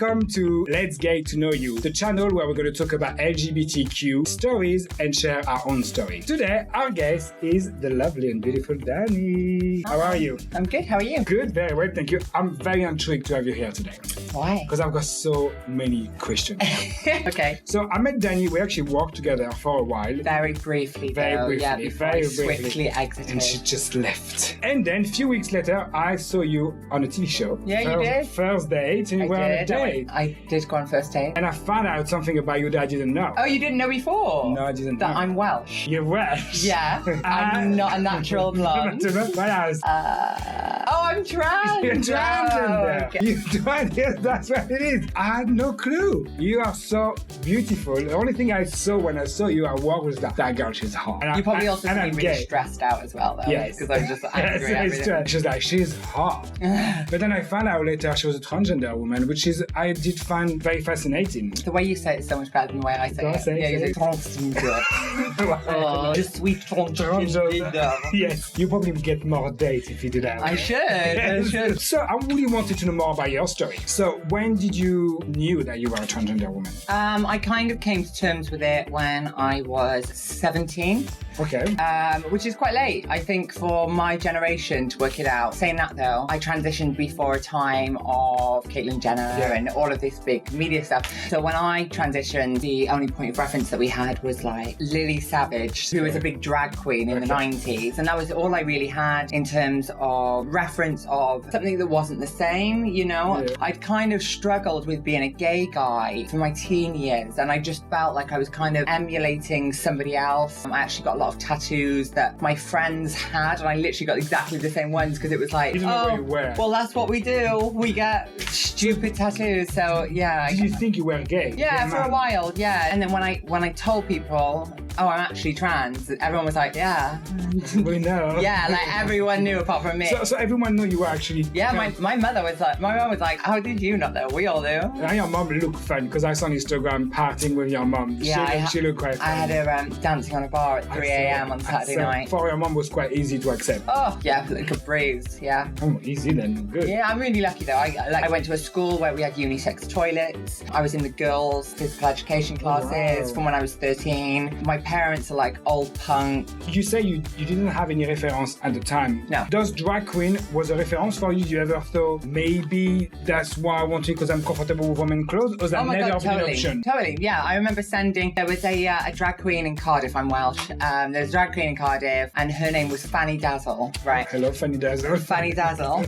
welcome to Let's Get to Know You, the channel where we're going to talk about LGBTQ stories and share our own story. Today, our guest is the lovely and beautiful Dani. How are you? I'm good, how are you? Good, very well, thank you. I'm very intrigued to have you here today. Why? Because I've got so many questions. Okay. So I met Dani, we actually worked together for a while. Very briefly, Yeah, before I swiftly exited. And she just left. And then a few weeks later, I saw you on a TV show. Yeah, you did. First date, and you were on a date. I did go on first date. And I found out something about you that I didn't know. Oh, you didn't know before? No, I didn't know. That I'm Welsh. You're Welsh? Yeah. I'm not a natural blonde. I'm trans. You're transgender. Okay. You're trans, yes, that's what it is. I had no clue. You are so beautiful. The only thing I saw when I saw you at work was that girl, she's hot. You probably also see me really stressed out as well, though. Yes. Because I'm just angry at everything. She's like, she's hot. But then I found out later she was a transgender woman, which is, I did find very fascinating. The way you say it is so much better than the way I say it. Yeah, you say transgender. Oh, je suis transgender. Yes, you probably get more dates if you do that. I should. So I really wanted to know more about your story. So when did you knew that you were a transgender woman? I kind of came to terms with it when I was 17. Okay. Which is quite late, I think, for my generation to work it out. Saying that, though, I transitioned before a time of Caitlyn Jenner and all of this big media stuff. So when I transitioned, the only point of reference that we had was like Lily Savage, who was a big drag queen in the 90s. And that was all I really had in terms of reference of something that wasn't the same, you know? Yeah. I'd kind of struggled with being a gay guy for my teen years. And I just felt like I was kind of emulating somebody else. I actually got a lot of tattoos that my friends had, and I literally got exactly the same ones because it was like, well, that's what we do. We get stupid tattoos. So yeah. Did you think you were gay? Yeah, for a while. Yeah, and then when I told people, oh, I'm actually trans, everyone was like, yeah, we know. Yeah, like everyone knew apart from me. So everyone knew you were actually. Yeah, my mom was like, how did you not know? We all knew. And your mom looked fun because I saw on Instagram partying with your mom. Yeah, she looked quite fun. I had her dancing on a bar at 3 a.m. on Saturday night. For your mom was quite easy to accept. Oh, yeah, like a breeze, yeah. Oh, easy then, good. Yeah, I'm really lucky though. I went to a school where we had unisex toilets. I was in the girls' physical education classes from when I was 13. My parents are like old punk. You say you didn't have any reference at the time. No. Does drag queen was a reference for you? You ever thought maybe that's why I want to because I'm comfortable with women's clothes? Or was that never been an option? Totally, yeah. I remember there was a drag queen in Cardiff, I'm Welsh. There was a drag queen in Cardiff and her name was Fanny Dazzle, right? Hello, Fanny Dazzle. Fanny Dazzle.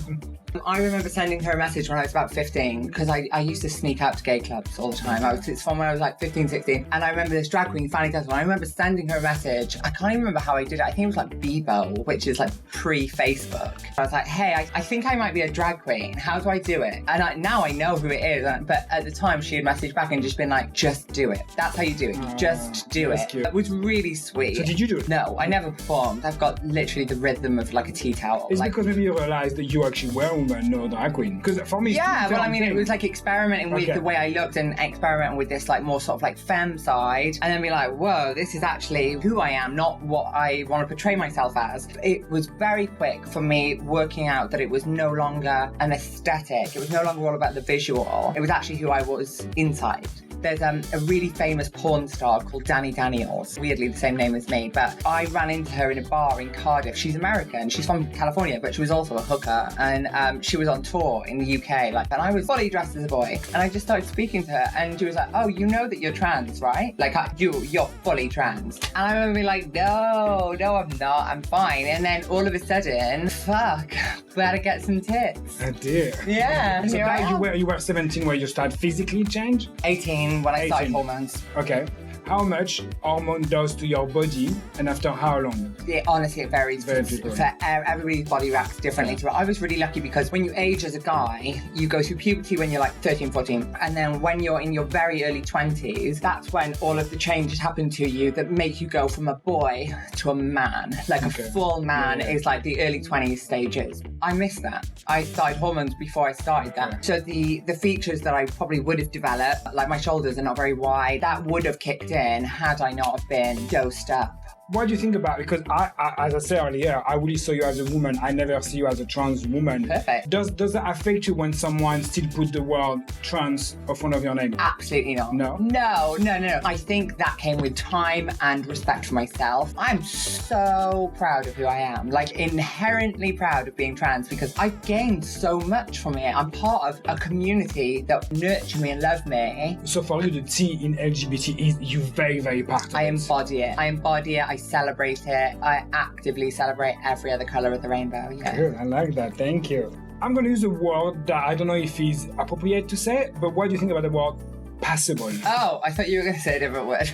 I remember sending her a message when I was about 15 because I used to sneak out to gay clubs all the time. It's from when I was like 15, 16. And I remember this drag queen, Fanny Dazzle, and I remember sending her a message. I can't even remember how I did it. I think it was like Bebo, which is like pre-Facebook. I was like, hey, I think I might be a drag queen. How do I do it? And now I know who it is. But at the time, she had messaged back and just been like, just do it. That's how you do it. You just do it. Cute. It was really sweet. So did you do it? No, I never performed. I've got literally the rhythm of like a tea towel. It's because maybe you realized that you actually were a woman, no drag queen. Because for me, it was like experimenting with the way I looked and experimenting with this like more sort of like femme side, and then be like, whoa, this is actually who I am, not what I want to portray myself as. It was very quick for me working out that it was no longer an aesthetic. It was no longer all about the visual. It was actually who I was inside. There's a really famous porn star called Dani Daniels, weirdly the same name as me, but I ran into her in a bar in Cardiff. She's American, she's from California, but she was also a hooker, and she was on tour in the UK, and I was fully dressed as a boy, and I just started speaking to her, and she was like, oh, you know that you're trans, right? Like, you're fully trans. And I remember being like, no, I'm not, I'm fine. And then all of a sudden, fuck, better get some tits. Oh dear. Yeah. So that you were 17 where you started physically change? 18 when I started hormones. Okay. How much hormone does to your body and after how long? Honestly, it varies. Everybody's body reacts differently to it. I was really lucky because when you age as a guy, you go through puberty when you're like 13, 14. And then when you're in your very early 20s, that's when all of the changes happen to you that make you go from a boy to a man. Like a full man is like the early 20s stages. I missed that. I started hormones before I started that. So the features that I probably would have developed, like my shoulders are not very wide, that would have kicked in had I not have been dosed up what do you think about, because I as I said earlier, I really saw you as a woman. I never see you as a trans woman. Perfect. Does that affect you when someone still put the word trans in front of your name? Absolutely not. No? No. I think that came with time and respect for myself. I'm so proud of who I am, like inherently proud of being trans, because I've gained so much from it. I'm part of a community that nurture me and love me. So for you, the T in LGBT is you very, very part of I it. embody it. I celebrate it. I actively celebrate every other colour of the rainbow. Yeah. Good, I like that. Thank you. I'm going to use a word that I don't know if is appropriate to say, but what do you think about the word passable? Oh, I thought you were going to say a different word.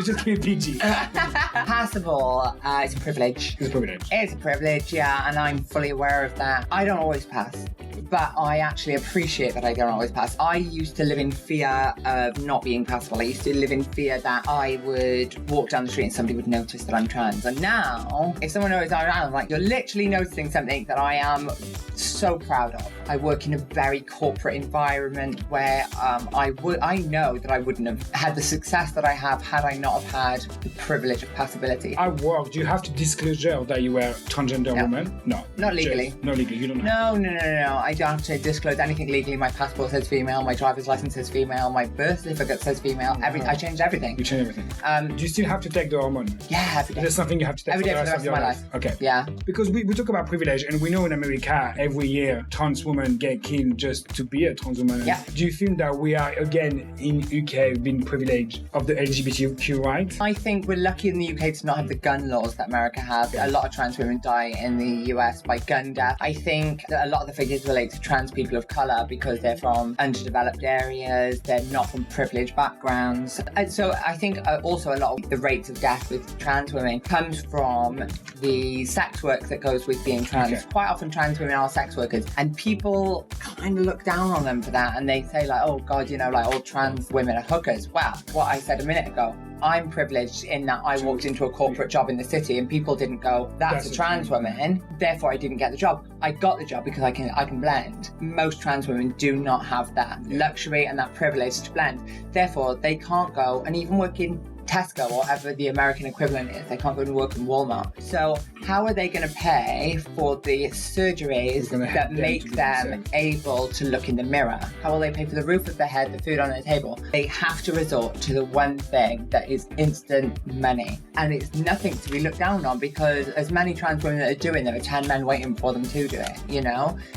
just keep it PG. Passable. It's a privilege. It's a privilege. It's a privilege, yeah, and I'm fully aware of that. I don't always pass, but I actually appreciate that I don't always pass. I used to live in fear of not being passable. I used to live in fear that I would walk down the street and somebody would notice that I'm trans. And now, if someone knows I'm trans, I'm like, you're literally noticing something that I am so proud of. I work in a very corporate environment where I know that I wouldn't have had the success that I have had I not have had the privilege of passability. At work, do you have to disclose that you were a transgender woman? No. Not legally. No, legally. You don't have. No. I don't have to disclose anything legally. My passport says female, my driver's license says female, my birth certificate says female. I changed everything. You changed everything. Do you still have to take the hormone? Yeah, every day. Is there something you have to take Every for day the rest of your life? Okay. Yeah. Because we talk about privilege, and we know in America, every year, trans women get killed just to be a trans woman. Yeah. Do you feel that we are, again, in UK, being privileged of the LGBTQ rights? I think we're lucky in the UK to not have the gun laws that America has. A lot of trans women die in the US by gun death. I think that a lot of the figures relate to trans people of colour because they're from underdeveloped areas, they're not from privileged backgrounds. And so I think also a lot of the rates of death with trans women comes from the sex work that goes with being trans. Okay. Quite often trans women are sex workers, and people kind of look down on them for that, and they say like, oh God, like all trans women are hookers. Well, what I said a minute ago, I'm privileged in that I walked into a corporate job in the city and people didn't go, that's a trans woman, therefore I didn't get the job. I got the job because I can blend. Most trans women do not have that luxury and that privilege to blend. Therefore, they can't go and even work in Tesco or whatever the American equivalent is. They can't go and work in Walmart. So how are they going to pay for the surgeries that make them able to look in the mirror? How will they pay for the roof of their head, the food on their table? They have to resort to the one thing that is instant money. And it's nothing to be looked down on, because as many trans women that are doing, there are 10 men waiting for them to do it,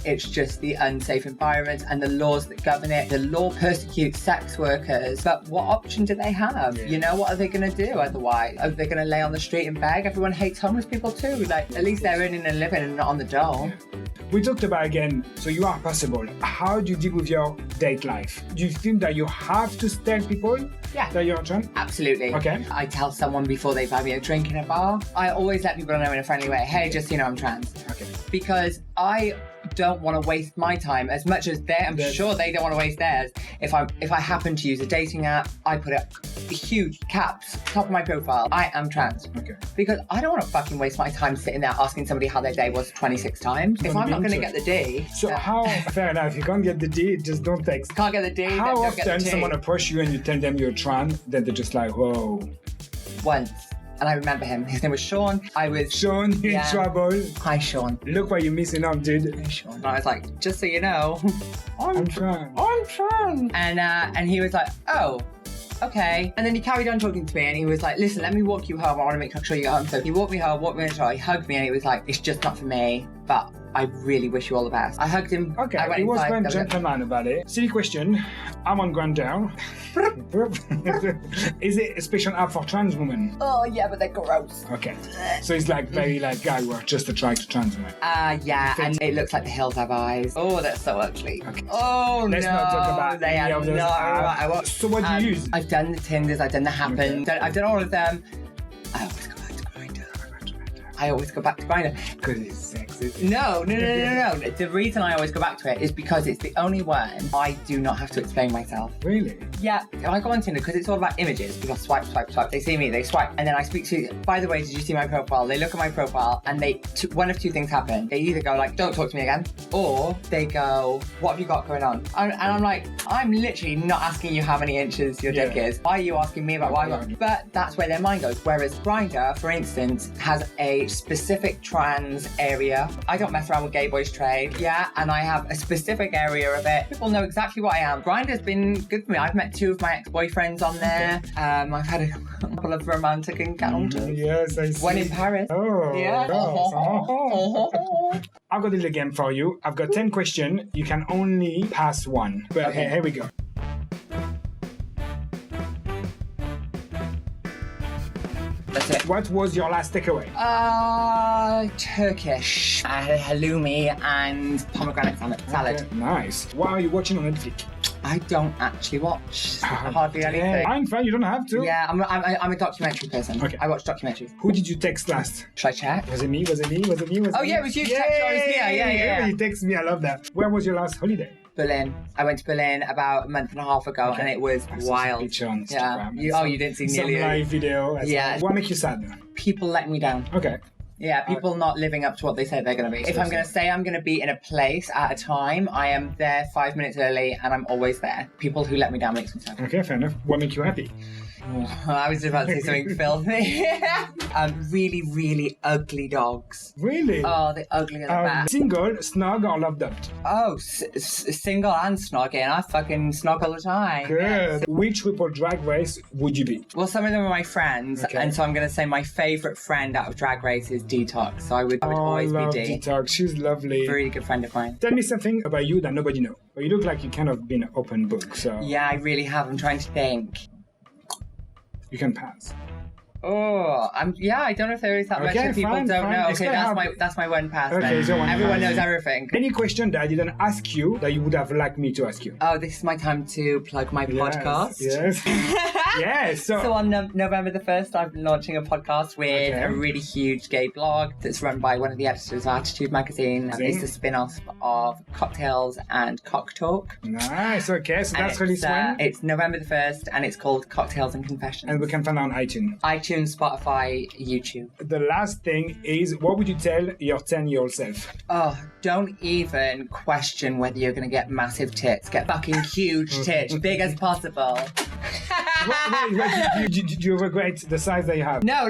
It's just the unsafe environment and the laws that govern it. The law persecutes sex workers, but what option do they have? What are they going to do otherwise? Are they going to lay on the street and beg? Everyone hates homeless people too. Like, at least they're earning a living and not on the dole. We talked about, again, so you are passable. How do you deal with your date life? Do you think that you have to tell people that you're trans? Absolutely. Okay. I tell someone before they buy me a drink in a bar. I always let people know in a friendly way, hey, just I'm trans. Okay. Because I don't want to waste my time as much as I'm sure they don't want to waste theirs. If I happen to use a dating app, I put a huge caps top of my profile, I am trans. Okay. Because I don't want to fucking waste my time sitting there asking somebody how their day was 26 times. If I'm not going to get the D. So fair enough, if you can't get the D, just don't text. Can't get the D. How don't get often the T. someone approach you and you tell them you're trans, then they're just like, whoa. Once. And I remember him. His name was Sean. Sean, you're in trouble. Hi, Sean. Look what you're missing out, dude. Hi, Sean. And I was like, just so you know, I'm trans. I'm trans. And he was like, oh, okay. And then he carried on talking to me and he was like, listen, let me walk you home. I want to make sure you get home. So he walked me home, he hugged me, and he was like, it's just not for me, but I really wish you all the best. I hugged him. Okay, he was very gentleman about it. Silly question. I'm on Grindr. Is it a special app for trans women? Oh, yeah, but they're gross. Okay. So it's like very guy who are just attracted to trans women. Yeah, and it looks like the hills have eyes. Oh, that's so ugly. Okay. Oh, Let's not talk about any of those apps. So what do you use? I've done the Tinders, I've done the Happens, I've done all of them. I always go back to Grindr. I always go back to Grindr. Because it's sexy. No. The reason I always go back to it is because it's the only one I do not have to explain myself. Really? Yeah, I go on Tinder because it's all about images. Because swipe. They see me, they swipe, and then I speak to. By the way, did you see my profile? They look at my profile, and one of two things happen. They either go like, "Don't talk to me again," or they go, "What have you got going on?" And I'm like, I'm literally not asking you how many inches your dick is. Why are you asking me about why? But that's where their mind goes. Whereas Grindr, for instance, has a specific trans area. I don't mess around with gay boys trade, yeah, and I have a specific area of it. People know exactly what I am. Grindr's been good for me. I've met 2 of my ex-boyfriends on there. I've had a couple of romantic encounters. Yes, I see. One in Paris. Oh, yeah. I've got a little game for you. I've got 10 questions. You can only pass one. But Okay. here we go. That's it. What was your last takeaway? Turkish. I had halloumi and pomegranate salad. Okay, nice. What are you watching on Netflix? I don't actually watch hardly anything. Yeah, fine, you don't have to. Yeah, I'm a documentary person. Okay. I watch documentaries. Who did you text last? Should I check? Was it me? Oh yeah, it was you. Text I was here. Yeah. You text me, I love that. Where was your last holiday? Berlin. I went to Berlin about a month and a half ago, and it was wild. Picture on Yeah. Instagram. You didn't see some nearly. live video. Yeah. What makes you sad? People let me down. Okay. Yeah, people not living up to what they said they're going to be. If I'm going to say I'm going to be in a place at a time, I am there 5 minutes early, and I'm always there. People who let me down makes me sad. Okay, fair enough. What makes you happy? I was about to say something filthy. Really, really ugly dogs. Really? Oh, they're ugly at the back. Single, snog, or love dumped? Oh, single and snogging. I fucking snog all the time. Good. Yes. Which RuPaul Drag Race would you be? Well, some of them are my friends, Okay. and so I'm going to say my favourite friend out of Drag Race is Detox. So I would always be love D. Detox. She's lovely. Very good friend of mine. Tell me something about you that nobody knows. Well, you look like you kind of been an open book, so Yeah, I really have. I'm trying to think. you can pass. Oh, I don't know if there is that much Okay, that people fine, don't fine. know. It's Okay, gonna that's my one pass. Okay, then. so one Everyone pass. knows everything. Any question that I didn't ask you that you would have liked me to ask you? Oh, this is my time to plug my podcast. Yes. Yes. So on November the 1st, I'm launching a podcast with Okay. a really huge gay blog that's run by one of the editors of Attitude Magazine. Amazing. It's a spin-off of Cocktails and Cock Talk. Nice. Okay, so And that's released when? It's November the 1st, and it's called Cocktails and Confessions. And we can find it on iTunes. iTunes, Spotify, YouTube. The last thing is, what would you tell your 10-year-old self? Oh, don't even question whether you're going to get massive tits. Get fucking huge tits, big as possible. Wait, do you regret the size that you have? No,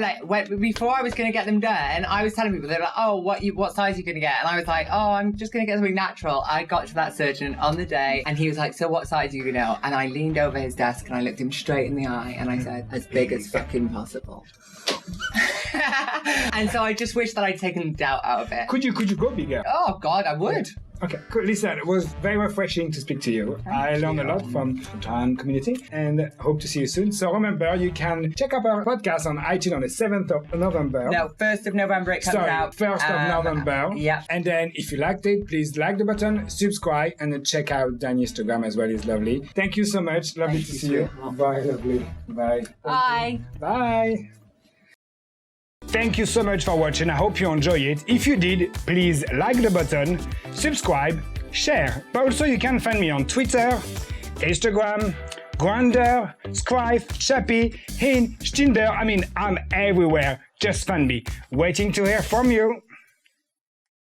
before I was going to get them done, I was telling people, they were like, oh, what size are you going to get? And I was like, oh, I'm just going to get something natural. I got to that surgeon on the day, and he was like, so what size are you going to know? And I leaned over his desk, and I looked him straight in the eye, and I said, as big as fucking possible. And so I just wish that I'd taken the doubt out of it. Could you go bigger? Oh, God, I would. Okay, cool. Listen, it was very refreshing to speak to you. I learned a lot from the trans community and hope to see you soon. So remember, you can check out our podcast on iTunes on the 7th of November. No, 1st of November it comes out. 1st of November. Yeah. And then if you liked it, please like the button, subscribe, and then check out Dani's Instagram as well. It's lovely. Thank you so much. Lovely to see you. Bye, lovely. Bye. Bye. Bye. Thank you so much for watching. I hope you enjoy it. If you did, please like the button, subscribe, share. But also you can find me on Twitter, Instagram, Grindr, Scrive, Chappy, Hinge, Tinder. I'm everywhere. Just find me. Waiting to hear from you.